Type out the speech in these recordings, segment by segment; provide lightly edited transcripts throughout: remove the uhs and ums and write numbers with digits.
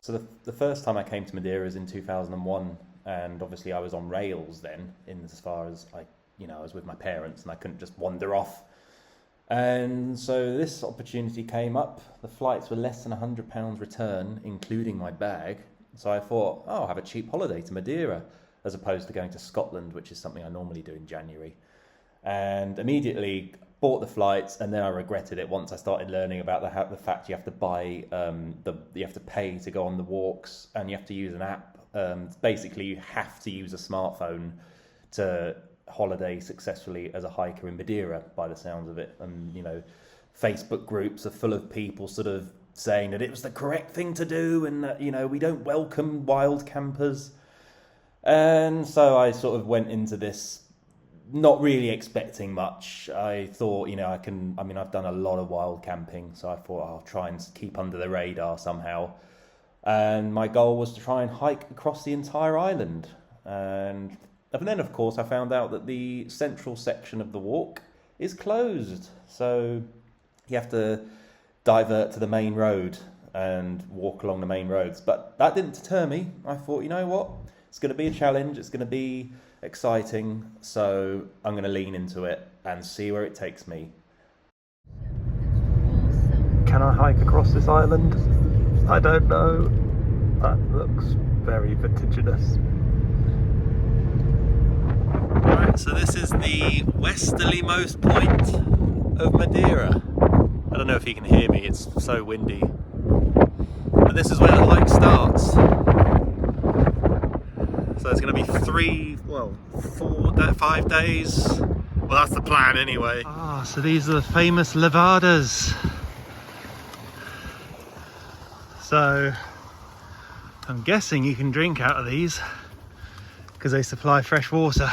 So the first time I came to Madeira was in 2001, and obviously I was on rails then, in as far as I was with my parents and I couldn't just wander off. And so this opportunity came up. The flights were less than £100 return, including my bag. So I thought, oh, I'll have a cheap holiday to Madeira, as opposed to going to Scotland, which is something I normally do in January. And immediately bought the flights, and then I regretted it once I started learning about the fact you have to buy you have to pay to go on the walks, and you have to use an app. Basically, you have to use a smartphone to holiday successfully as a hiker in Madeira, by the sounds of it. And Facebook groups are full of people sort of saying that it was the correct thing to do, and that we don't welcome wild campers. And so I sort of went into this not really expecting much. I thought, I've done a lot of wild camping, so I thought I'll try and keep under the radar somehow. And my goal was to try and hike across the entire island. And then, of course, I found out that the central section of the walk is closed. So you have to divert to the main road and walk along the main roads. But that didn't deter me. I thought, you know what? It's going to be a challenge. It's going to be exciting. So I'm going to lean into it and see where it takes me. Can I hike across this island? I don't know. That looks very vertiginous. Right, so this is the westerlymost point of Madeira. I don't know if you can hear me, it's so windy. But this is where the hike starts. So it's going to be 5 days. Well, that's the plan anyway. So these are the famous levadas. So I'm guessing you can drink out of these because they supply fresh water.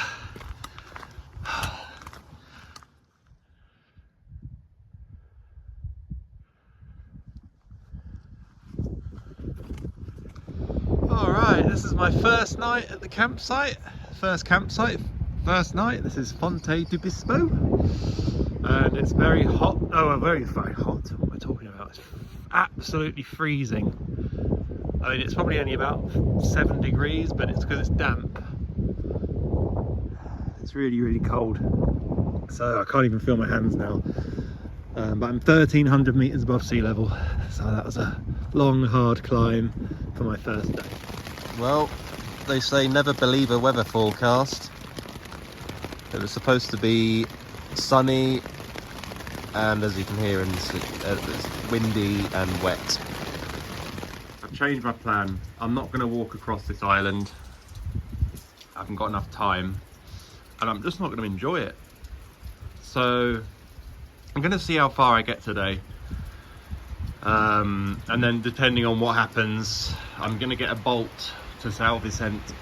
Alright, this is my first night at the campsite. First night. This is Fonte do Bispo. And it's very hot. Very hot. What am I talking about? It's absolutely freezing. I mean, it's probably only about 7 degrees, but it's because it's damp. It's really, really cold. So I can't even feel my hands now. But I'm 1,300 meters above sea level. So that was a long, hard climb for my first day. Well, they say never believe a weather forecast. It was supposed to be sunny, and as you can hear, it's windy and wet. I've changed my plan. I'm not going to walk across this island. I haven't got enough time, and I'm just not going to enjoy it. So I'm going to see how far I get today. And then depending on what happens, I'm going to get a bolt to São Vicente.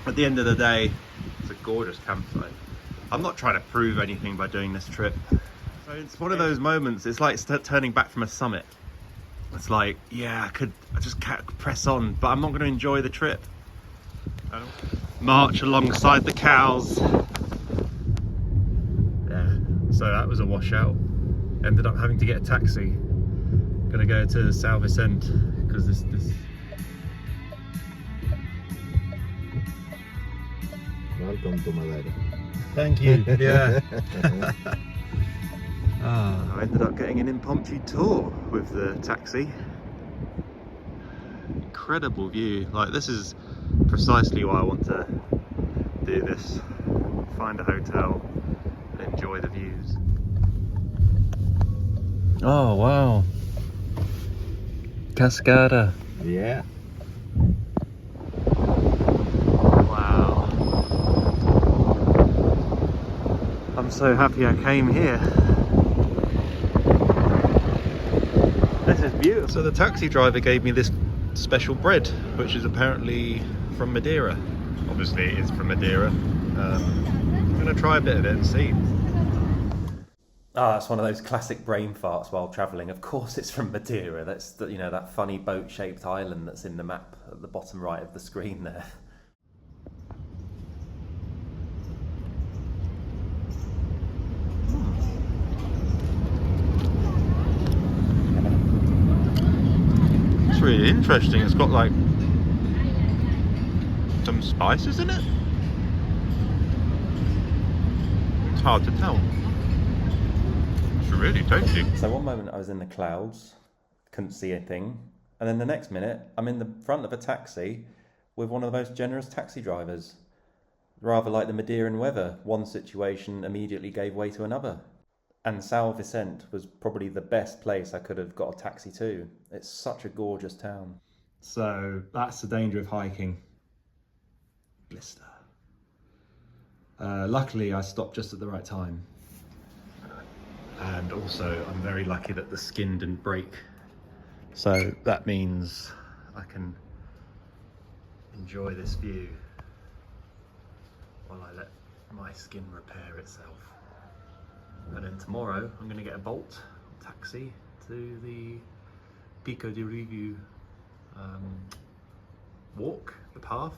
At the end of the day, it's a gorgeous campsite. I'm not trying to prove anything by doing this trip. So it's one of those moments, it's like turning back from a summit. It's like, yeah, I just can't press on, but I'm not going to enjoy the trip. March alongside the cows. Yeah, so that was a washout. Ended up having to get a taxi. Gonna go to São Vicente because this. Welcome to Madeira. Thank you. Yeah. I ended up getting an impromptu tour with the taxi. Incredible view. Like, this is precisely why I want to do this. Find a hotel and enjoy the views. Oh wow. Cascada. Yeah. Wow. I'm so happy I came here. This is beautiful. So the taxi driver gave me this special bread, which is apparently from Madeira. Obviously it is from Madeira. I'm going to try a bit of it and see. It's one of those classic brain farts while travelling. Of course it's from Madeira. That's that funny boat-shaped island that's in the map at the bottom right of the screen there. It's really interesting. It's got like some spices in it. It's hard to tell. It's really tasty. So one moment I was in the clouds, couldn't see a thing, and then the next minute I'm in the front of a taxi with one of the most generous taxi drivers. Rather like the Madeiran weather, one situation immediately gave way to another. And São Vicente was probably the best place I could have got a taxi to. It's such a gorgeous town. So that's the danger of hiking. Blister. Luckily I stopped just at the right time. And also I'm very lucky that the skin didn't break. So that means I can enjoy this view while I let my skin repair itself. And then tomorrow I'm going to get a Bolt taxi to the Pico de Review walk, the path,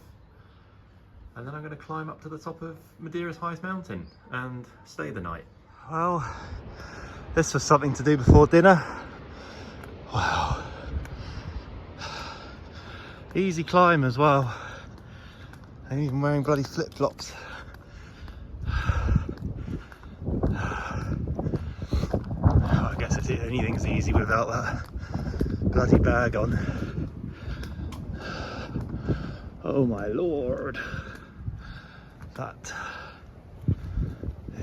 and then I'm going to climb up to the top of Madeira's highest mountain and stay the night. Well, this was something to do before dinner. Wow. Easy climb as well. I'm even wearing bloody flip-flops. I guess anything's easy without that bloody bag on. Oh my lord. That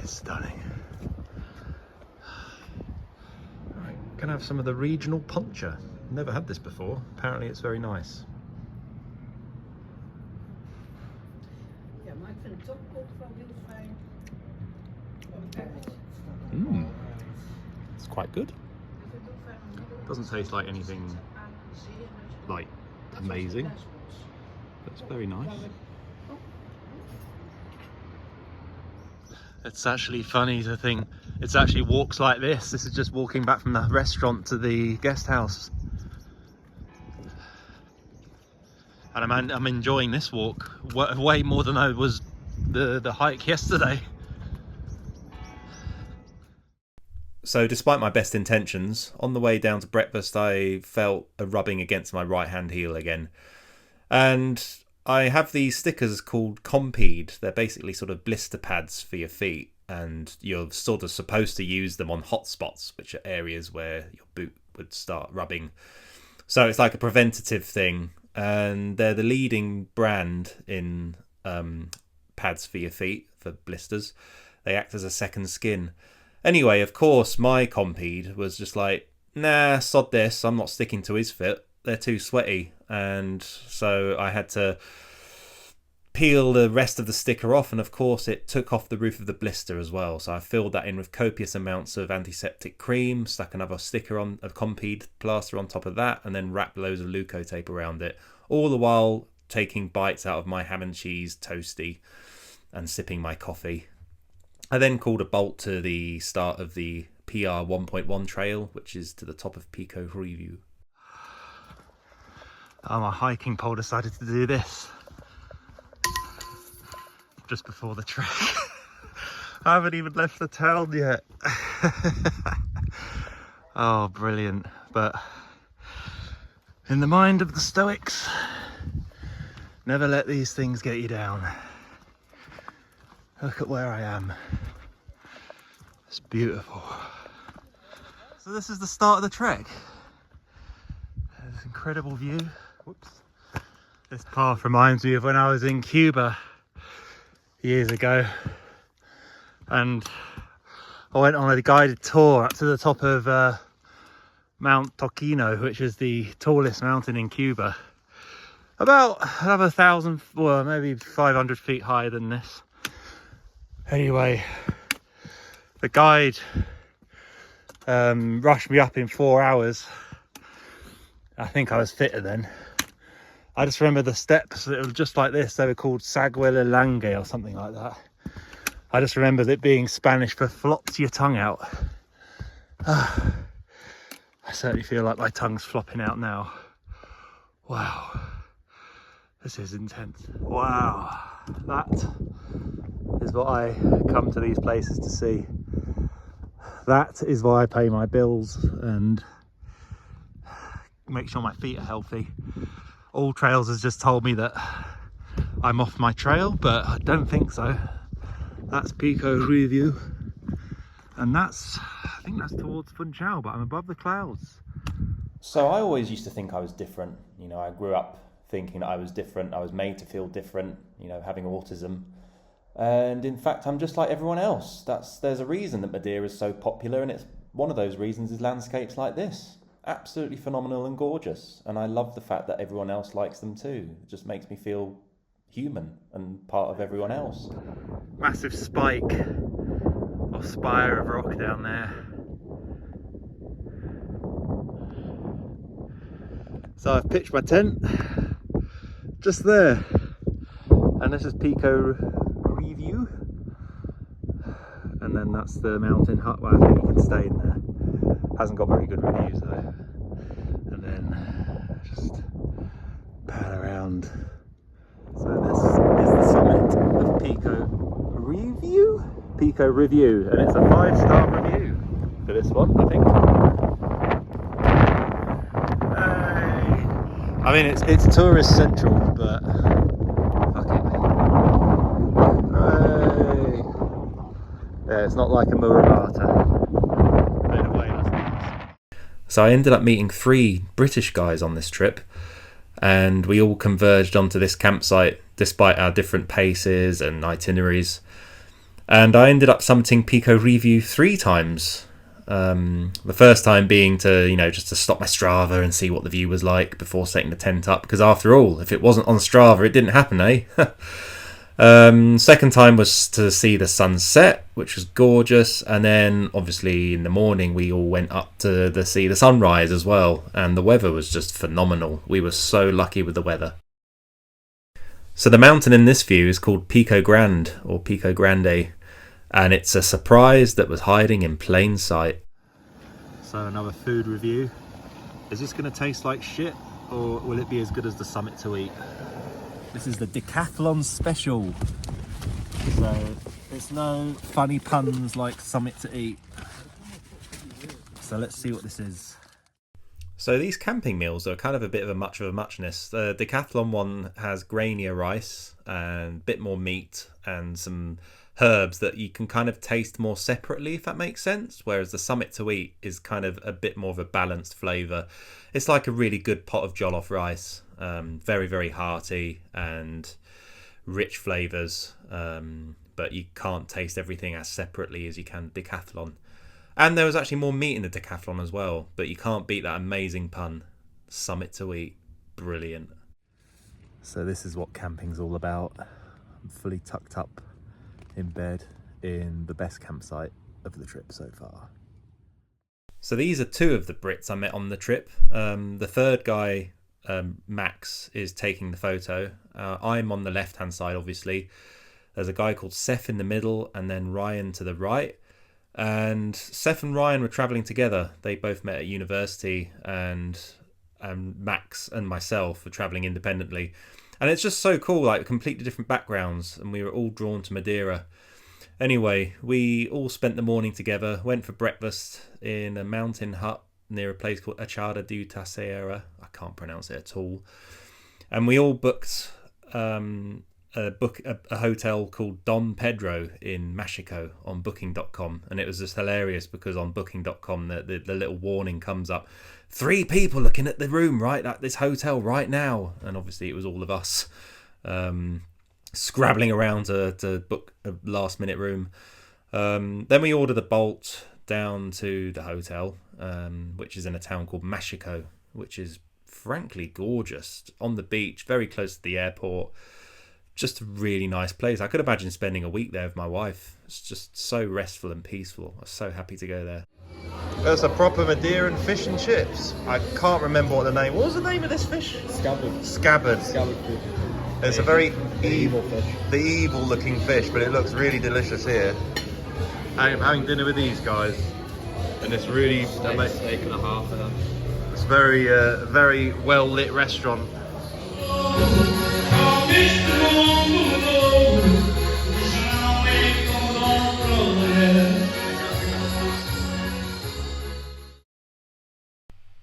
is stunning. Right, gonna have some of the regional poncha. Never had this before. Apparently it's very nice. It's quite good. Doesn't taste like anything like amazing, but it's very nice. It's actually funny to think it's actually walks like this. This is just walking back from the restaurant to the guest house. And I'm enjoying this walk way more than I was the hike yesterday. So despite my best intentions, on the way down to breakfast I felt a rubbing against my right hand heel again. And I have these stickers called Compeed. They're basically sort of blister pads for your feet, and you're sort of supposed to use them on hot spots, which are areas where your boot would start rubbing. So it's like a preventative thing, and they're the leading brand in pads for your feet, for blisters. They act as a second skin. Anyway, of course, my Compeed was just like, nah, sod this, I'm not sticking to his fit. They're too sweaty. And so I had to peel the rest of the sticker off, and of course it took off the roof of the blister as well. So I filled that in with copious amounts of antiseptic cream, stuck another sticker on, a Compeed plaster on top of that, and then wrapped loads of Leuco tape around it, all the while taking bites out of my ham and cheese toasty and sipping my coffee. I then called a Bolt to the start of the PR 1.1 trail, which is to the top of Pico Review. Oh, my hiking pole decided to do this just before the trek. I haven't even left the town yet. Oh, brilliant. But in the mind of the Stoics, never let these things get you down. Look at where I am. It's beautiful. So this is the start of the trek. There's this incredible view. Whoops. This path reminds me of when I was in Cuba years ago, and I went on a guided tour up to the top of Mount Toquino, which is the tallest mountain in Cuba. About another 1,000, well, maybe 500 feet higher than this. Anyway, the guide rushed me up in 4 hours. I think I was fitter then. I just remember the steps, it was just like this. They were called Saguela Lange or something like that. I just remember it being Spanish for flops your tongue out. I certainly feel like my tongue's flopping out now. Wow, this is intense. Wow, that is what I come to these places to see. That is why I pay my bills and make sure my feet are healthy. All Trails has just told me that I'm off my trail, but I don't think so. That's Pico Review, and I think that's towards Funchal, but I'm above the clouds. So I always used to think I was different. You know, I grew up thinking I was different. I was made to feel different, you know, having autism. And in fact, I'm just like everyone else. There's a reason that Madeira is so popular, and it's one of those reasons is landscapes like this. Absolutely phenomenal and gorgeous. And I love the fact that everyone else likes them too. It just makes me feel human and part of everyone else. Massive spike or spire of rock down there. So I've pitched my tent just there, and this is Pico Review, and then that's the mountain hut where I think you can stay in there. Hasn't got very good reviews though. And then just pan around. So this is the summit of Pico Review, and it's a 5-star review for this one, I think. I mean, it's tourist central, but fuck it. Hey. Yeah, it's not like a Muramata. In a way, that's nice. So I ended up meeting 3 British guys on this trip, and we all converged onto this campsite despite our different paces and itineraries. And I ended up summiting Pico Review 3 times. The first time being to, just to stop my Strava and see what the view was like before setting the tent up, because after all, if it wasn't on Strava, it didn't happen, eh? Second time was to see the sunset, which was gorgeous, and then obviously in the morning we all went up to see the sunrise as well, and the weather was just phenomenal. We were so lucky with the weather. So the mountain in this view is called Pico Grande, or Pico Grande, and it's a surprise that was hiding in plain sight. So another food review. Is this going to taste like shit, or will it be as good as the summit to eat? This is the Decathlon special. So it's no funny puns like summit to eat. So let's see what this is. So these camping meals are kind of a bit of a muchness. The Decathlon one has grainier rice and a bit more meat and some herbs that you can kind of taste more separately, if that makes sense, whereas the summit to eat is kind of a bit more of a balanced flavour. It's like a really good pot of jollof rice, very, very hearty and rich flavours, but you can't taste everything as separately as you can Decathlon. And there was actually more meat in the Decathlon as well, but you can't beat that amazing pun. Summit to eat, brilliant. So this is what camping's all about. I'm fully tucked up in bed in the best campsite of the trip so far. So these are 2 of the Brits I met on the trip. The third guy, Max, is taking the photo. I'm on the left hand side, obviously. There's a guy called Seth in the middle, and then Ryan to the right. And Seth and Ryan were travelling together. They both met at university, and Max and myself were travelling independently. And it's just so cool, like completely different backgrounds, and we were all drawn to Madeira. Anyway, we all spent the morning together, went for breakfast in a mountain hut near a place called Achada do Taceira. I can't pronounce it at all. And we all booked a hotel called Dom Pedro in Mexico on booking.com. And it was just hilarious because on booking.com the little warning comes up, 3 people looking at the room right at this hotel right now. And obviously it was all of us scrabbling around to book a last minute room. Then we ordered a Bolt down to the hotel, which is in a town called Mexico, which is frankly gorgeous, on the beach, very close to the airport. Just a really nice place. I could imagine spending a week there with my wife. It's just so restful and peaceful. I was so happy to go there. There's a proper Madeiran fish and chips. I can't remember what the name. What was the name of this fish? Scabbard. Scabbard fish. It's a very evil fish. The evil looking fish, but it looks really delicious here. I'm having dinner with these guys, and it's really steak and a half. It's very very well lit restaurant.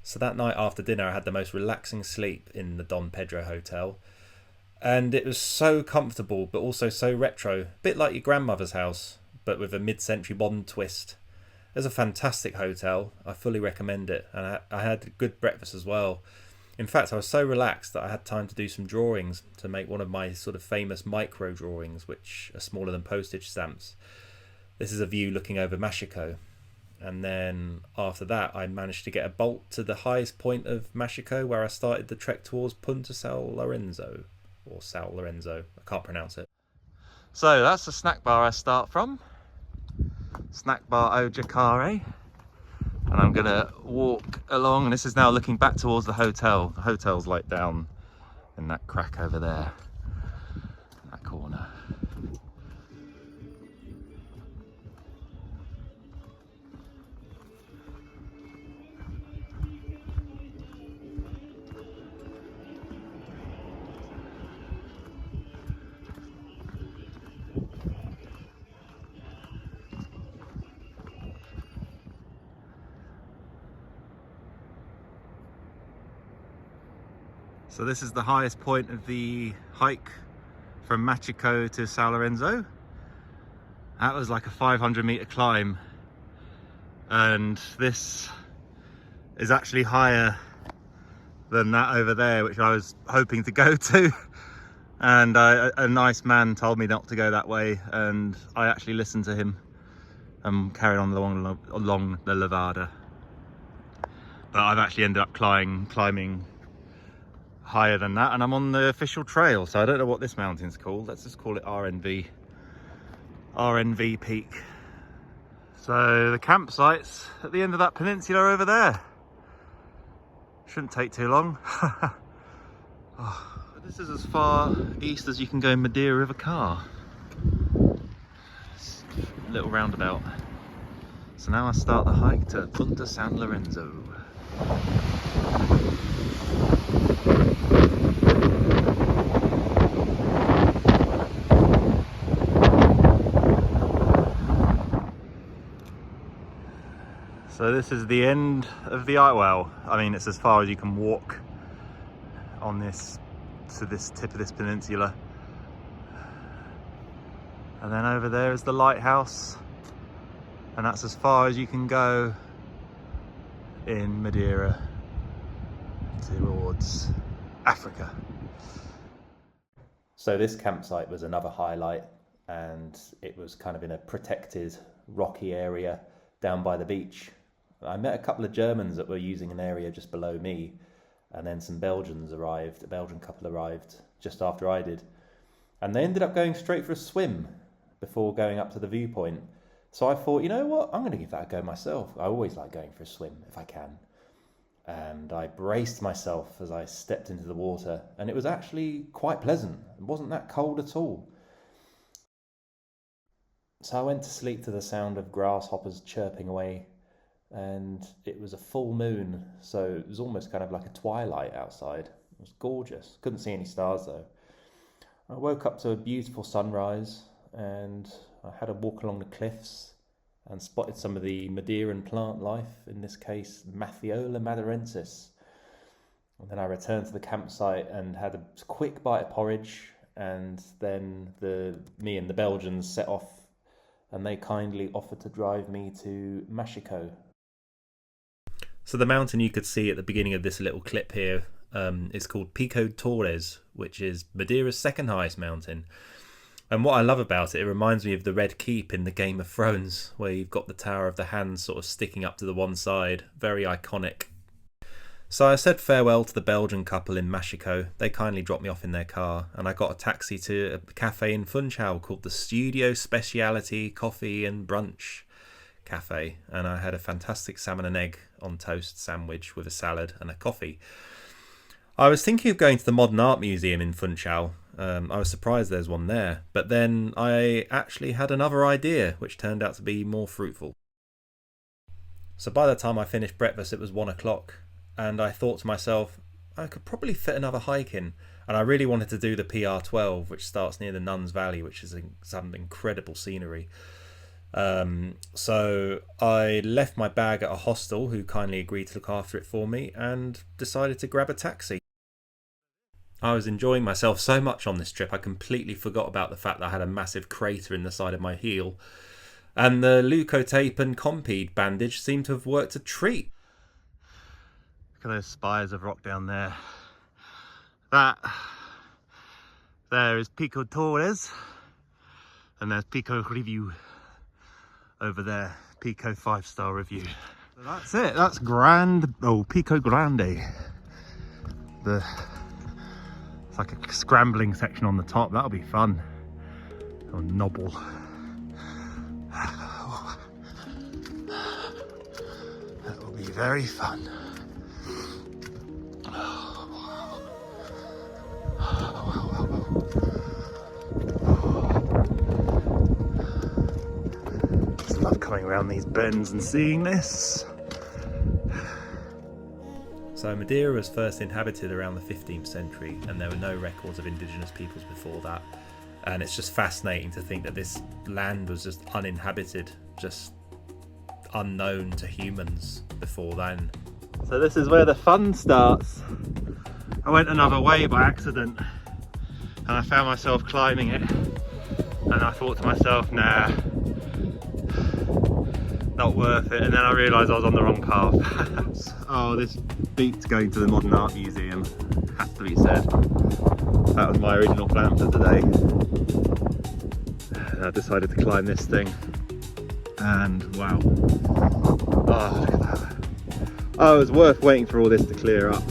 So that night after dinner I had the most relaxing sleep in the Don Pedro Hotel. And it was so comfortable, but also so retro. A bit like your grandmother's house, but with a mid-century modern twist. It's a fantastic hotel. I fully recommend it. And I had a good breakfast as well. In fact, I was so relaxed that I had time to do some drawings, to make one of my sort of famous micro drawings, which are smaller than postage stamps. This is a view looking over Machico. And then after that, I managed to get a bolt to the highest point of Machico, where I started the trek towards Punta Sal Lorenzo. Or Sal Lorenzo, I can't pronounce it. So that's the snack bar I start from. Snack bar Ojacare. And I'm gonna walk along, and this is now looking back towards the hotel. The hotel's like down in that crack over there, that corner. So this is the highest point of the hike from Machico to São Lourenço. That was like a 500-meter climb, and this is actually higher than that over there, which I was hoping to go to. And a nice man told me not to go that way, and I actually listened to him and carried on along the Levada. But I've actually ended up climbing higher than that, and I'm on the official trail, so I don't know what this mountain's called. Let's just call it RNV Peak. So the campsite's at the end of that peninsula over there. Shouldn't take too long. Oh, this is as far east as you can go in Madeira with a car. It's a little roundabout. So now I start the hike to Punta San Lorenzo. So this is the end of the well, I mean, it's as far as you can walk on this, to this tip of this peninsula. And then over there is the lighthouse, and that's as far as you can go in Madeira towards Africa. So this campsite was another highlight, and it was kind of in a protected rocky area down by the beach. I met a couple of Germans that were using an area just below me, and then some Belgians arrived. A Belgian couple arrived just after I did, and they ended up going straight for a swim before going up to the viewpoint. So I thought, you know what, I'm going to give that a go myself. I always like going for a swim if I can. And I braced myself as I stepped into the water, and it was actually quite pleasant. It wasn't that cold at all. So I went to sleep to the sound of grasshoppers chirping away, and it was a full moon, so it was almost kind of like a twilight outside. It was gorgeous. Couldn't see any stars though. I woke up to a beautiful sunrise, and I had a walk along the cliffs and spotted some of the Madeiran plant life, in this case Mathiola madeirensis. And then I returned to the campsite and had a quick bite of porridge, and then me and the Belgians set off, and they kindly offered to drive me to Machico. So the mountain you could see at the beginning of this little clip here is called Pico Torres, which is Madeira's second highest mountain. And what I love about it, it reminds me of the Red Keep in the Game of Thrones, where you've got the Tower of the Hand sort of sticking up to the one side. Very iconic. So I said farewell to the Belgian couple in Machico. They kindly dropped me off in their car, and I got a taxi to a cafe in Funchal called the Studio Speciality Coffee and Brunch Cafe, and I had a fantastic salmon and egg on toast sandwich with a salad and a coffee. I was thinking of going to the Modern Art Museum in Funchal. I was surprised there's one there, but then I actually had another idea which turned out to be more fruitful. So by the time I finished breakfast it was 1 o'clock, and I thought to myself, I could probably fit another hike in, and I really wanted to do the PR12, which starts near the Nuns Valley, which is some incredible scenery. So I left my bag at a hostel who kindly agreed to look after it for me and decided to grab a taxi. I was enjoying myself so much on this trip I completely forgot about the fact that I had a massive crater in the side of my heel, and the leukotape and Compeed bandage seemed to have worked a treat. Look at those spires of rock down there. That there is Pico Torres, and there's Pico Review over there, Pico 5-star review. So that's it, that's Pico Grande. It's like a scrambling section on the top, that'll be fun. Or knobble. That will be very fun. Just love coming around these bends and seeing this. So Madeira was first inhabited around the 15th century, and there were no records of indigenous peoples before that. And it's just fascinating to think that this land was just uninhabited, just unknown to humans before then. So this is where the fun starts. I went another way by accident, and I found myself climbing it, and I thought to myself, nah, not worth it. And then I realised I was on the wrong path. Oh, this beats going to the Modern Art Museum, has to be said. That was my original plan for today. I decided to climb this thing, and wow, oh, look at that. Oh, it was worth waiting for all this to clear up.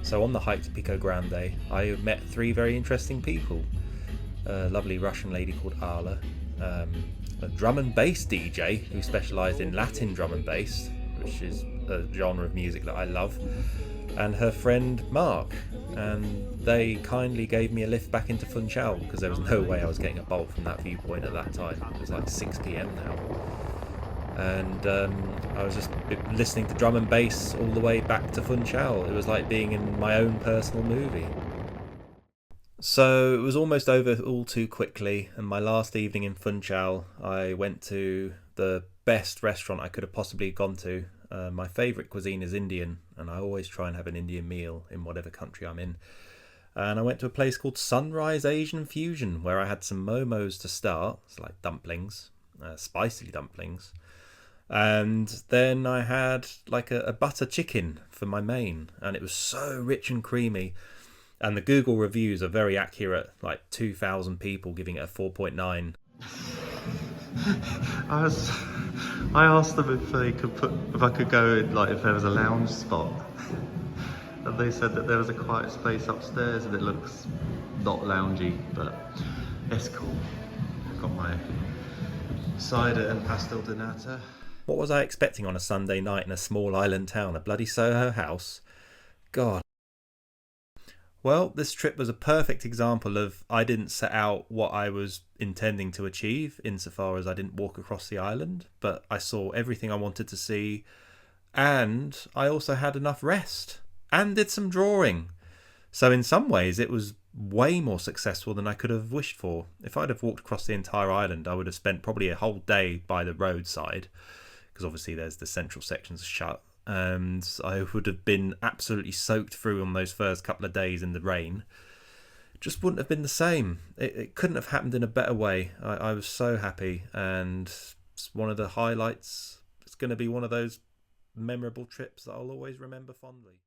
So on the hike to Pico Grande, I met three very interesting people. A lovely Russian lady called Ala, a drum and bass DJ who specialised in Latin drum and bass, which is a genre of music that I love, and her friend Mark. And they kindly gave me a lift back into Funchal because there was no way I was getting a bolt from that viewpoint at that time. It was like 6 p.m. now. And I was just listening to drum and bass all the way back to Funchal. It was like being in my own personal movie. So it was almost over all too quickly, and my last evening in Funchal, I went to the best restaurant I could have possibly gone to. My favourite cuisine is Indian, and I always try and have an Indian meal in whatever country I'm in. And I went to a place called Sunrise Asian Fusion, where I had some momos to start. It's like dumplings, spicy dumplings. And then I had like a butter chicken for my main, and it was so rich and creamy. And the Google reviews are very accurate, like 2,000 people giving it a 4.9. I asked them if they could if I could go in, like if there was a lounge spot, and they said that there was a quiet space upstairs, and it looks not loungy, but it's cool. I've got my cider and pastel de nata. What was I expecting on a Sunday night in a small island town? A bloody Soho house? God. Well, this trip was a perfect example of I didn't set out what I was intending to achieve insofar as I didn't walk across the island, but I saw everything I wanted to see, and I also had enough rest and did some drawing. So in some ways it was way more successful than I could have wished for. If I'd have walked across the entire island, I would have spent probably a whole day by the roadside, because obviously there's the central sections shut, and I would have been absolutely soaked through on those first couple of days in the rain. It just wouldn't have been the same. It couldn't have happened in a better way. I was so happy, and it's one of the highlights. It's going to be one of those memorable trips that I'll always remember fondly.